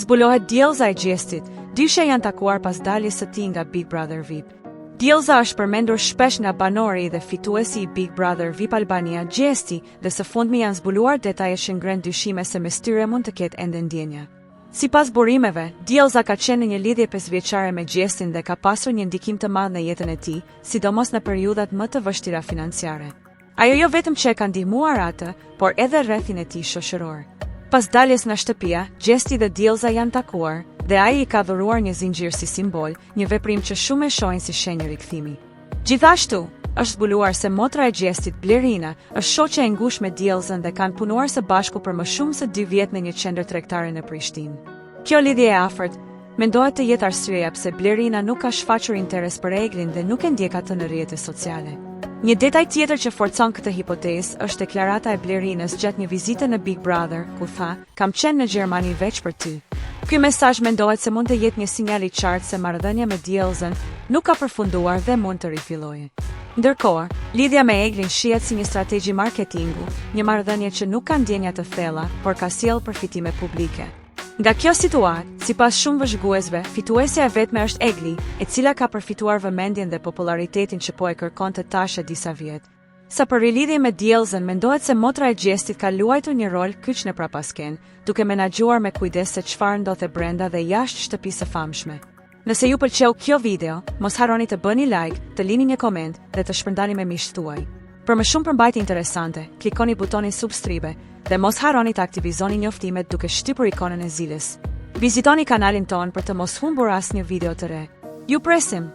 Zbulohet Diellza e Gjestit, dyshe janë takuar pas daljes së tij nga Big Brother VIP. Diellza është përmendur shpesh nga banori dhe fituesi i Big Brother VIP Albania, Gjesti, dhe së fundmi janë zbuluar detaje që ngren dyshime se mes tyre mund të ketë ende ndjenja. Sipas burimeve, Diellza ka qenë në një lidhje 5-vjeçare me Gjestin dhe ka pasur një ndikim të madh në jetën e tij, sidomos në periudhat më të vështira financiare. Ajo jo vetëm që e ka ndihmuar atë, por edhe rrethin e tij shoqëror. Pas daljes nga shtëpia, Gjesti dhe Diellza janë takuar dhe ai I ka dhuruar një zinxhir si simbol, një veprim që shumë e shohin si shenjë rikthimi. Gjithashtu, është zbuluar se motra e Gjestit, Blerina, është shoqe e ngushtë me Diellzën dhe kanë punuar së bashku për më shumë se 2 vjet në një qendër tregtare në Prishtinë. Kjo lidhje e afërt mendohet të jetë arsyeja pse Blerina nuk ka shfaqur interes për Eglin dhe nuk e ndjek atë në rrjetet sociale. Një detaj tjetër që forcon këtë hipotezë është deklarata e Blerinës gjatë një vizite në Big Brother, ku tha: "Kam qenë në Gjermani veç për ty." Ky mesazh mendohet se mund të jetë një sinjal I qartë se marrëdhënia me Diellzën nuk ka përfunduar dhe mund të rifillojë. Ndërkohë, lidhja me Eglin shihet si një strategji marketingu, një marrëdhënie që nuk ka ndjenja të thella, por ka sjellë përfitime publike. Nga kjo situatë, sipas shumë vëzhguesve, fituesja e vetme është Egli, e cila ka përfituar vëmendjen dhe popularitetin që po e kërkonte tash disa vjet. Sa për rilidhjen me Diellzën, mendohet se motra e Gjestit ka luajtur një rol kyç në prapasken, duke menaxhuar me kujdes se çfarë ndodhte brenda dhe jashtë shtëpisë së famshme. Nëse ju pëlqeu kjo video, mos harroni të bëni like, të lini një koment dhe të shpërndani me miqtë tuaj. Për më shumë përmbajtje interesante, klikoni butonin subscribe dhe mos harroni të aktivizoni njoftimet duke shtypur ikonën e zilës. Vizitoni kanalin ton për të mos humbur asnjë video të re. Ju presim!